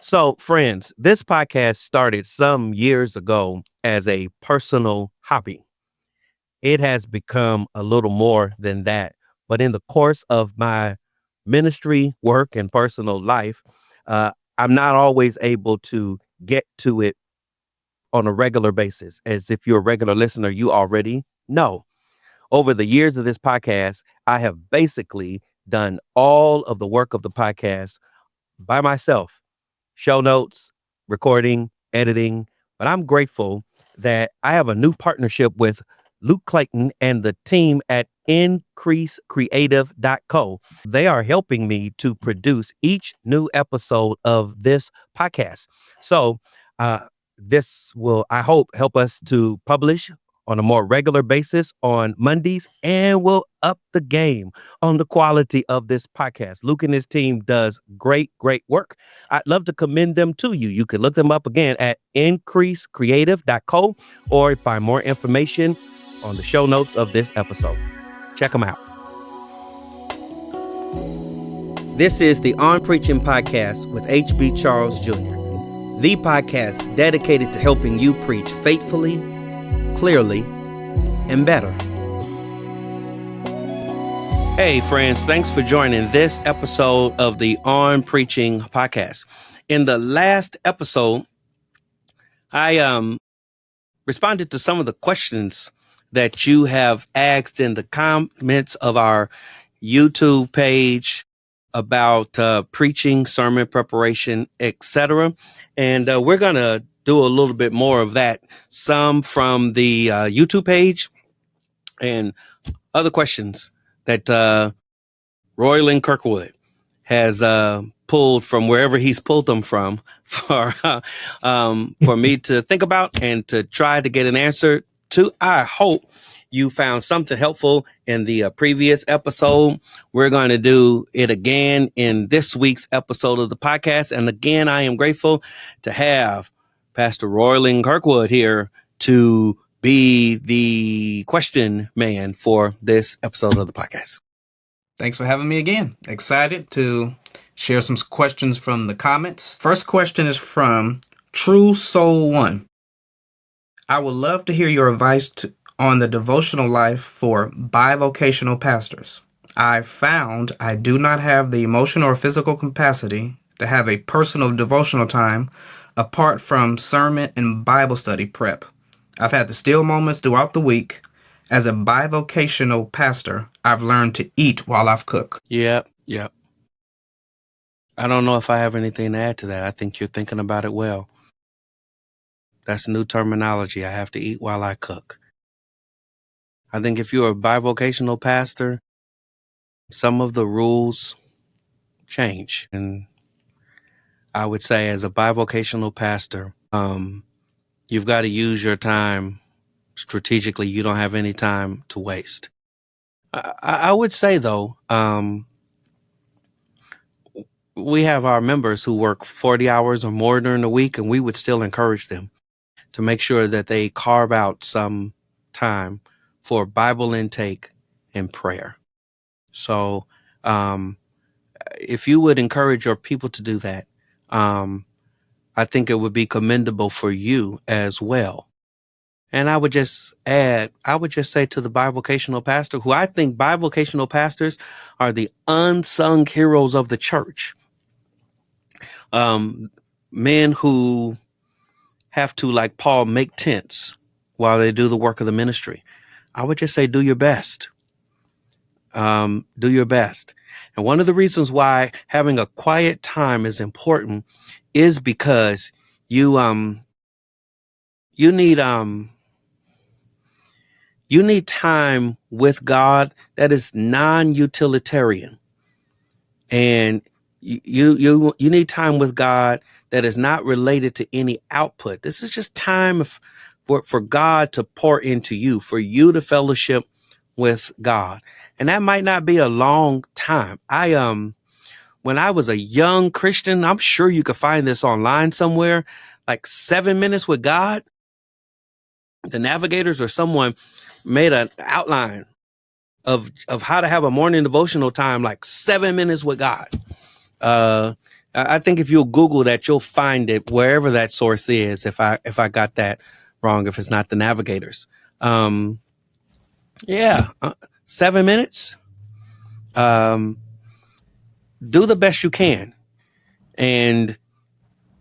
So, friends, this podcast started some years ago as a personal hobby. It has become a little more than that. But in the course of my ministry, work, and personal life, uh, I'm not always able to get to it on a regular basis. As if you're a regular listener, you already know. Over the years of this podcast, I have basically done all of the work of the podcast by myself: show notes, recording, editing. But I'm grateful that I have a new partnership with Luke Clayton and the team at increasecreative.co. They are helping me to produce each new episode of this podcast. So, uh, this will, I hope, help us to publish on a more regular basis on Mondays, and will up the game on the quality of this podcast. Luke and his team does great work. I'd love to commend them to you. You can look them up again at increasecreative.co or find more information on the show notes of this episode. Check them out. This is the On Preaching Podcast with H.B. Charles Jr., the podcast dedicated to helping you preach faithfully, clearly, and better. Hey friends, thanks for joining this episode of the On Preaching Podcast. In the last episode, I responded to some of the questions that you have asked in the comments of our YouTube page about preaching, sermon preparation, etc. And we're going to do a little bit more of that, some from the YouTube page and other questions that Royland Kirkwood has pulled from wherever he's pulled them from for me to think about and to try to get an answer to. I hope you found something helpful in the previous episode. We're going to do it again in this week's episode of the podcast. And again, I am grateful to have Pastor Royland Kirkwood here to be the question man for this episode of the podcast. Thanks for having me again. Excited to share some questions from the comments. First question is from True Soul 1. I would love to hear your advice on the devotional life for bivocational pastors. I found I do not have the emotional or physical capacity to have a personal devotional time apart from sermon and Bible study prep. I've had the still moments throughout the week. As a bivocational pastor, I've learned to eat while I've cooked. Yep. I don't know if I have anything to add to that. I think you're thinking about it well. That's new terminology. I have to eat while I cook. I think if you're a bivocational pastor, some of the rules change. And I would say as a bivocational pastor, you've got to use your time strategically. You don't have any time to waste. I would say, though, we have our members who work 40 hours or more during the week, and we would still encourage them to make sure that they carve out some time for Bible intake and prayer. So if you would encourage your people to do that, I think it would be commendable for you as well. And I would just say to the bivocational pastor, who I think bivocational pastors are the unsung heroes of the church. Men who have to, like Paul, make tents while they do the work of the ministry. I would just say, do your best. Do your best. And one of the reasons why having a quiet time is important is because you need time with God that is non-utilitarian. And you need time with God that is not related to any output. This is just time for God to pour into you, for you to fellowship with God. And that might not be a long time. When I was a young Christian, I'm sure you could find this online somewhere, like 7 minutes with God. The Navigators or someone made an outline of how to have a morning devotional time, like 7 minutes with God. I think if you'll Google that, you'll find it wherever that source is. If I got that wrong, if it's not the Navigators, yeah, 7 minutes. Um, do the best you can, and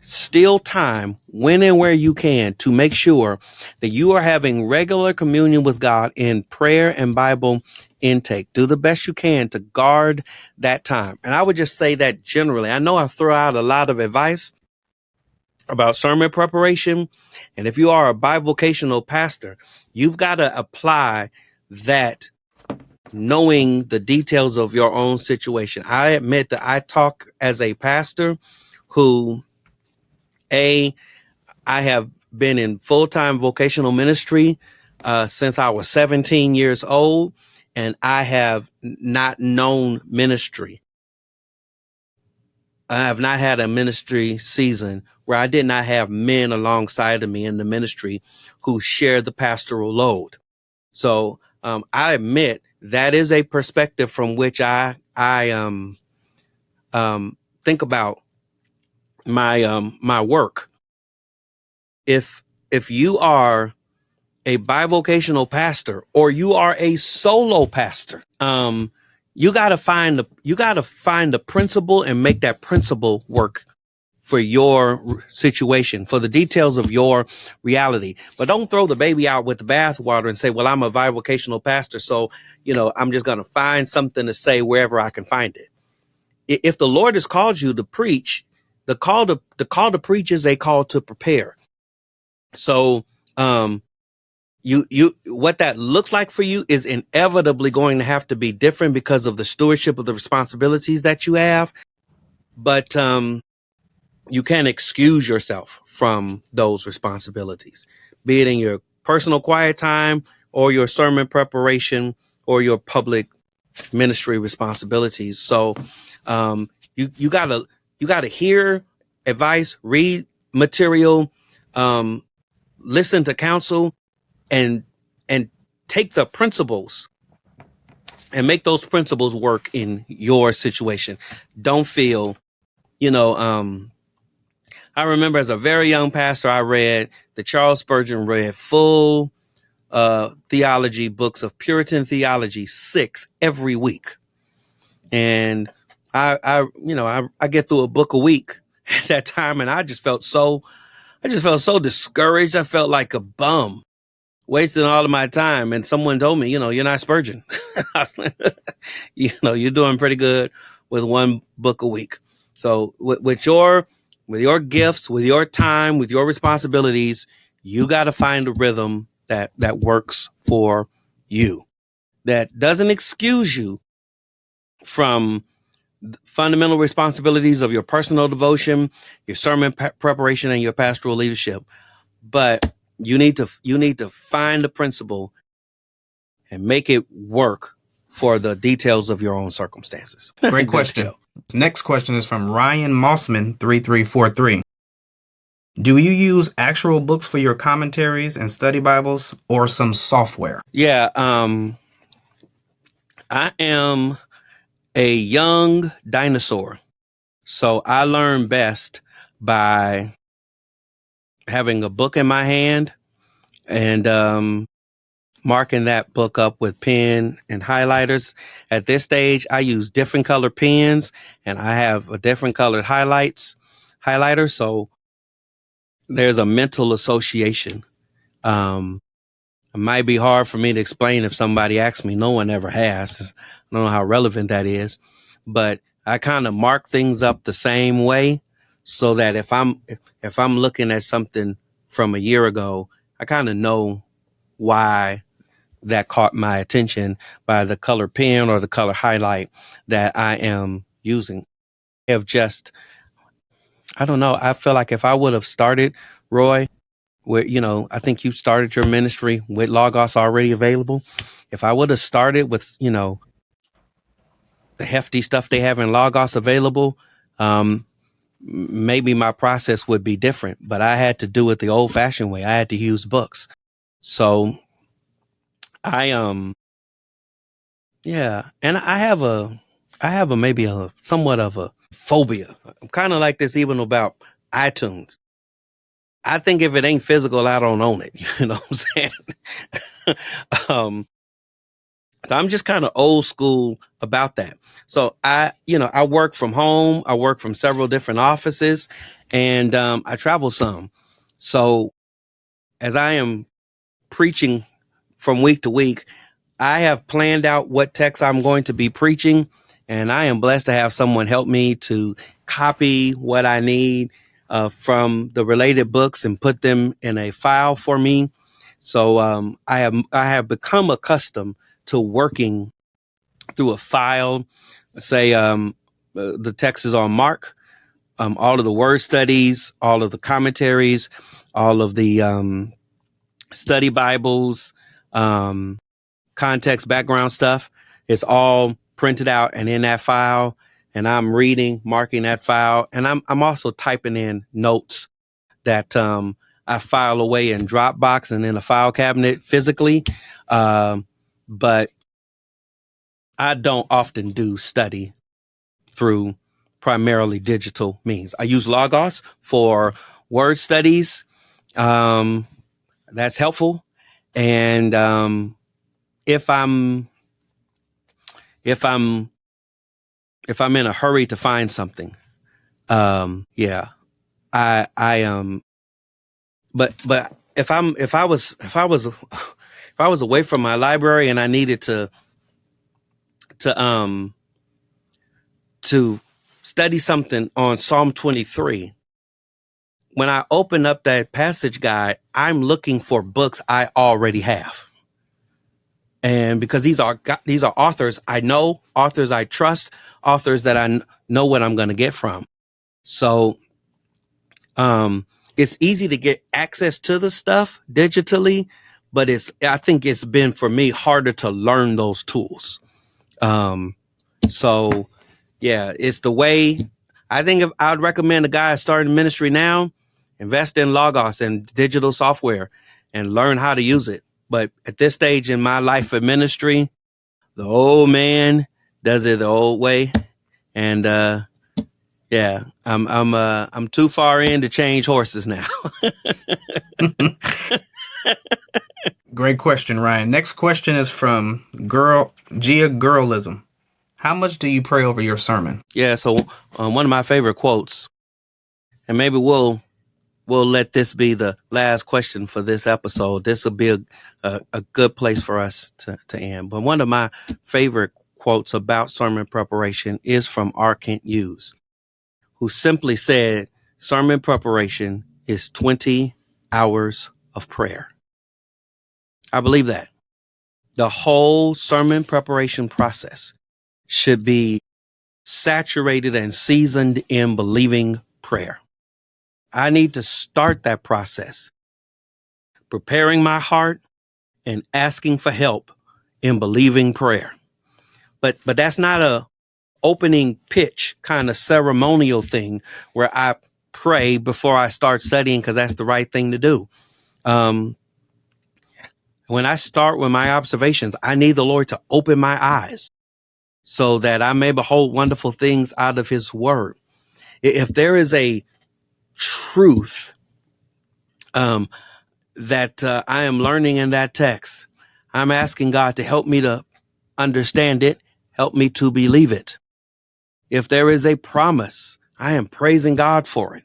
steal time when and where you can to make sure that you are having regular communion with God in prayer and Bible intake. Do the best you can to guard that time. And I would just say that generally. I know I throw out a lot of advice about sermon preparation. And if you are a bivocational pastor, you've got to apply that, knowing the details of your own situation. I admit that I talk as a pastor who, I have been in full-time vocational ministry since I was 17 years old, and I have not known ministry. I have not had a ministry season where I did not have men alongside of me in the ministry who share the pastoral load. So I admit that is a perspective from which I think about my work. If you are a bivocational pastor or you are a solo pastor, you got to find the principle and make that principle work for your situation, for the details of your reality. But don't throw the baby out with the bathwater and say, well, I'm a bivocational pastor, so, I'm just going to find something to say wherever I can find it. If the Lord has called you to preach, the call to preach is a call to prepare. So, you what that looks like for you is inevitably going to have to be different because of the stewardship of the responsibilities that you have. But you can't excuse yourself from those responsibilities, be it in your personal quiet time or your sermon preparation or your public ministry responsibilities. So you gotta hear advice, read material, listen to counsel, and take the principles and make those principles work in your situation. Don't feel, I remember as a very young pastor, I read the Charles Spurgeon read full theology books of Puritan theology, 6 every week. And I get through a book a week at that time, and I just felt so discouraged. I felt like a bum, wasting all of my time. And someone told me, you're not Spurgeon. You're doing pretty good with one book a week. So with your gifts, with your time, with your responsibilities, you got to find a rhythm that works for you, that doesn't excuse you from fundamental responsibilities of your personal devotion, your sermon preparation, and your pastoral leadership. But you need to find the principle and make it work for the details of your own circumstances. Great question. Next question is from Ryan Mossman 3343. Do you use actual books for your commentaries and study Bibles or some software? Yeah, I am a young dinosaur, so I learn best by having a book in my hand and marking that book up with pen and highlighters. At this stage, I use different color pens, and I have a different colored highlighter. So there's a mental association. It might be hard for me to explain if somebody asks me. No one ever has. I don't know how relevant that is, but I kind of mark things up the same way so that if I'm looking at something from a year ago, I kind of know why that caught my attention by the color pen or the color highlight that I am using. I don't know. I feel like if I would have started, Roy, where, I think you started your ministry with Logos already available. If I would have started with, the hefty stuff they have in Logos available, maybe my process would be different, but I had to do it the old fashioned way. I had to use books. So I, yeah. And I have I have maybe a somewhat of a phobia. I'm kind of like this even about iTunes. I think if it ain't physical, I don't own it. You know what I'm saying? um, so I'm just kind of old school about that. So I work from home. I work from several different offices, and I travel some. So as I am preaching from week to week, I have planned out what text I'm going to be preaching, and I am blessed to have someone help me to copy what I need from the related books and put them in a file for me. So I have become accustomed to working through a file. Say the text is on Mark, all of the word studies, all of the commentaries, all of the study Bibles, context, background stuff. It's all printed out and in that file. And I'm reading, marking that file, and I'm also typing in notes that I file away in Dropbox and in a file cabinet physically. But I don't often do study through primarily digital means. I use Logos for word studies. That's helpful. And if I'm if I'm if I'm in a hurry to find something, yeah, I but if I was away from my library and I needed to to study something on Psalm 23, when I open up that passage guide, I'm looking for books I already have. And because these are authors I know, authors I trust, authors that I know what I'm going to get from. So it's easy to get access to the stuff digitally, but I think it's been for me harder to learn those tools. So yeah, it's the way. I think if I'd recommend a guy starting ministry now, invest in Logos and digital software and learn how to use it. But at this stage in my life of ministry, the old man does it the old way. And yeah, I'm too far in to change horses now. Great question, Ryan. Next question is from Gia Girlism. How much do you pray over your sermon? Yeah, so one of my favorite quotes, and maybe we'll let this be the last question for this episode. This will be a good place for us to end. But one of my favorite quotes about sermon preparation is from R. Kent Hughes, who simply said, sermon preparation is 20 hours of prayer. I believe that. The whole sermon preparation process should be saturated and seasoned in believing prayer. I need to start that process, preparing my heart and asking for help in believing prayer. But that's not a opening pitch kind of ceremonial thing where I pray before I start studying because that's the right thing to do. When I start with my observations, I need the Lord to open my eyes so that I may behold wonderful things out of his word. If there is a truth that I am learning in that text, I'm asking God to help me to understand it, help me to believe it. If there is a promise, I am praising God for it.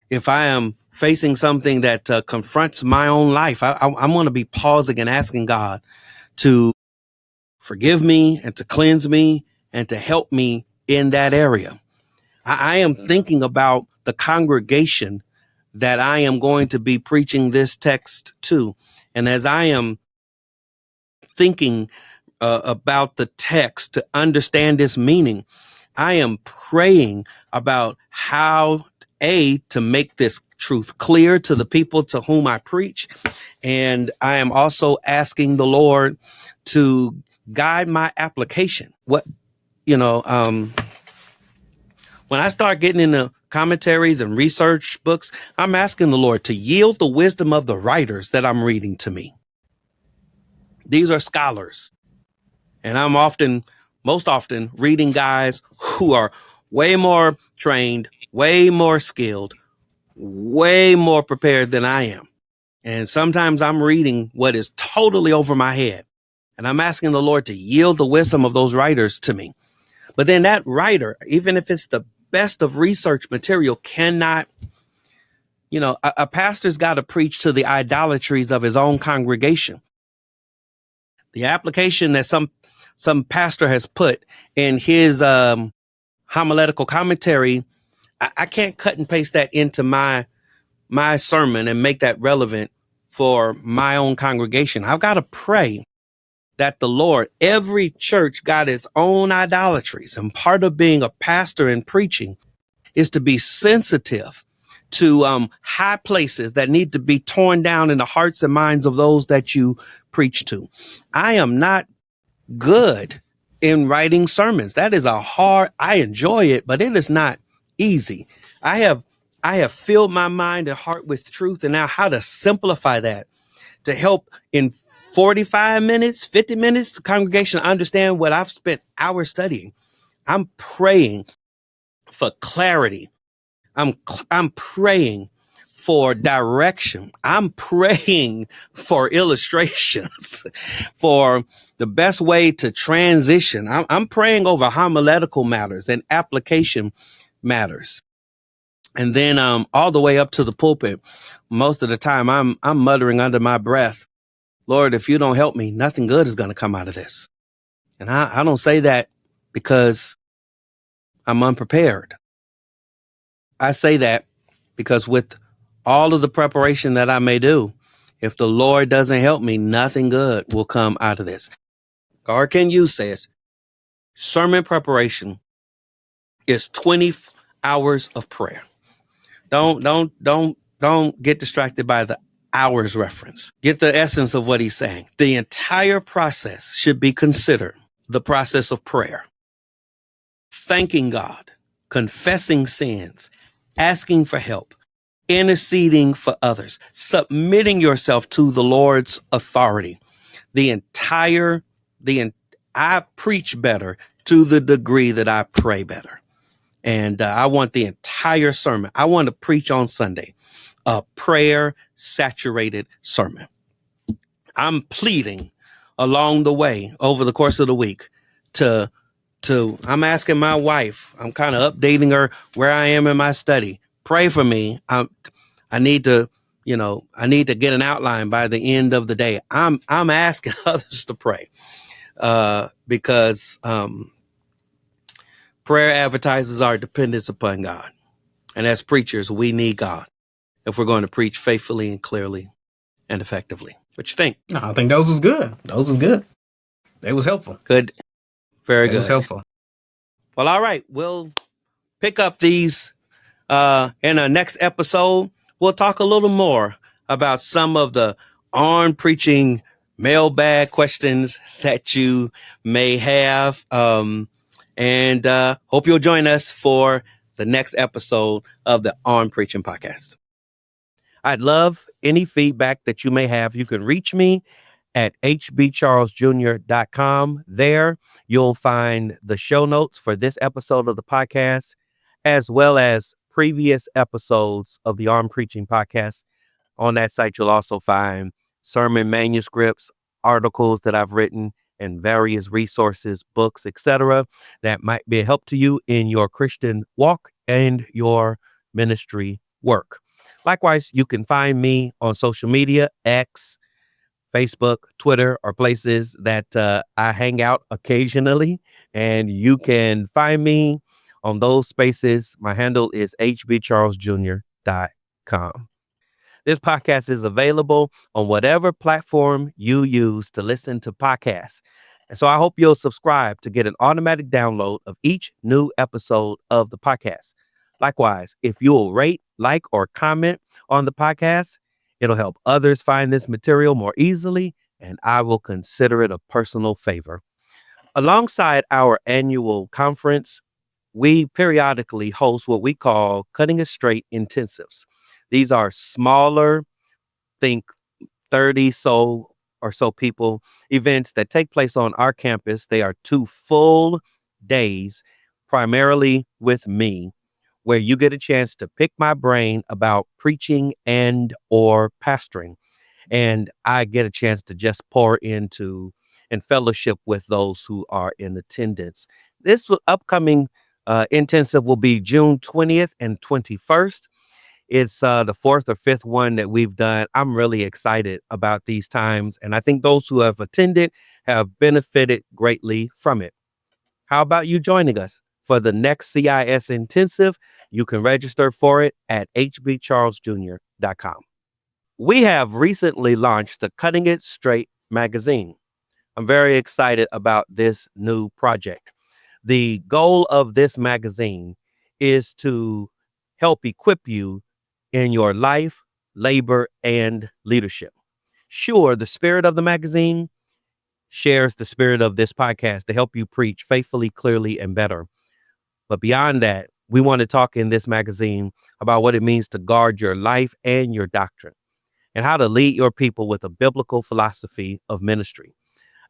If I am facing something that confronts my own life, I'm going to be pausing and asking God to forgive me and to cleanse me and to help me in that area. I am thinking about the congregation that I am going to be preaching this text to. And as I am thinking about the text to understand its meaning, I am praying about how to make this truth clear to the people to whom I preach. And I am also asking the Lord to guide my application. When I start getting into commentaries and research books, I'm asking the Lord to yield the wisdom of the writers that I'm reading to me. These are scholars. And I'm often most often reading guys who are way more trained, way more skilled, way more prepared than I am. And sometimes I'm reading what is totally over my head. And I'm asking the Lord to yield the wisdom of those writers to me. But then that writer, even if it's the best of research material, cannot, a pastor's got to preach to the idolatries of his own congregation. The application that some pastor has put in his homiletical commentary, I can't cut and paste that into my sermon and make that relevant for my own congregation. I've got to pray that the Lord, every church got its own idolatries. And part of being a pastor and preaching is to be sensitive to high places that need to be torn down in the hearts and minds of those that you preach to. I am not good in writing sermons. That is I enjoy it, but it is not easy. I have filled my mind and heart with truth, and now how to simplify that to help in 45 minutes, 50 minutes, the congregation understand what I've spent hours studying. I'm praying for clarity. I'm praying for direction. I'm praying for illustrations, for the best way to transition. I'm praying over homiletical matters and application matters. And then all the way up to the pulpit, most of the time I'm muttering under my breath, Lord, if you don't help me, nothing good is going to come out of this. And I don't say that because I'm unprepared. I say that because with all of the preparation that I may do, if the Lord doesn't help me, nothing good will come out of this. Gar Ken Yu says, sermon preparation is 20 hours of prayer. Don't get distracted by the hours reference. Get the essence of what he's saying. The entire process should be considered the process of prayer. Thanking God, confessing sins, asking for help, interceding for others, submitting yourself to the Lord's authority. I preach better to the degree that I pray better. And I want the entire sermon. I want to preach on Sunday a prayer saturated sermon. I'm pleading along the way over the course of the week I'm asking my wife, I'm kind of updating her where I am in my study. Pray for me. I need to get an outline by the end of the day. I'm asking others to pray because prayer advertises our dependence upon God. And as preachers, we need God if we're going to preach faithfully and clearly and effectively. What you think? No, I think those was good. Those was good. They was helpful. Good. Very good. It was helpful. Well, all right. We'll pick up these in our next episode. We'll talk a little more about some of the On Preaching Mailbag questions that you may have. And hope you'll join us for the next episode of the On Preaching podcast. I'd love any feedback that you may have. You can reach me at hbcharlesjr.com. There, you'll find the show notes for this episode of the podcast, as well as previous episodes of the On Preaching podcast. On that site, you'll also find sermon manuscripts, articles that I've written, and various resources, books, etc., that might be a help to you in your Christian walk and your ministry work. Likewise, you can find me on social media, X, Facebook, Twitter, or places that I hang out occasionally. And you can find me on those spaces. My handle is hbcharlesjr.com. This podcast is available on whatever platform you use to listen to podcasts. And so I hope you'll subscribe to get an automatic download of each new episode of the podcast. Likewise, if you'll rate, like, or comment on the podcast, it'll help others find this material more easily, and I will consider it a personal favor. Alongside our annual conference, we periodically host what we call Cutting It Straight intensives. These are smaller, think 30 so or so people events that take place on our campus. They are 2 full days, primarily with me, where you get a chance to pick my brain about preaching and or pastoring. And I get a chance to just pour into and fellowship with those who are in attendance. This upcoming intensive will be June 20th and 21st. It's the 4th or 5th one that we've done. I'm really excited about these times, and I think those who have attended have benefited greatly from it. How about you joining us for the next CIS intensive? You can register for it at hbcharlesjr.com. We have recently launched the Cutting It Straight magazine. I'm very excited about this new project. The goal of this magazine is to help equip you in your life, labor, and leadership. Sure, the spirit of the magazine shares the spirit of this podcast to help you preach faithfully, clearly, and better. But beyond that, we want to talk in this magazine about what it means to guard your life and your doctrine, and how to lead your people with a biblical philosophy of ministry.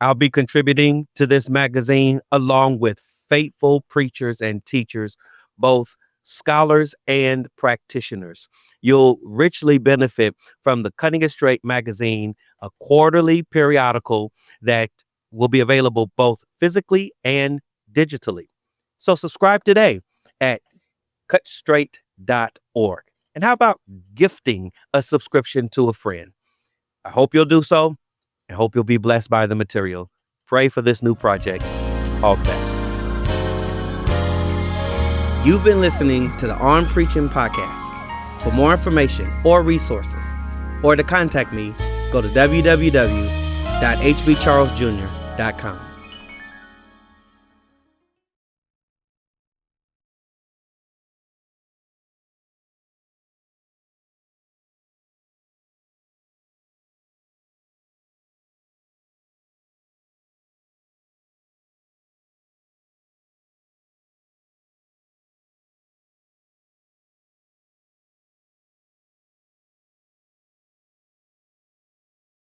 I'll be contributing to this magazine along with faithful preachers and teachers, both scholars and practitioners. You'll richly benefit from the Cutting It Straight magazine, a quarterly periodical that will be available both physically and digitally. So subscribe today at cutstraight.org. And how about gifting a subscription to a friend? I hope you'll do so. I hope you'll be blessed by the material. Pray for this new project. All the best. You've been listening to the On Preaching podcast. For more information or resources, or to contact me, go to www.hbcharlesjr.com.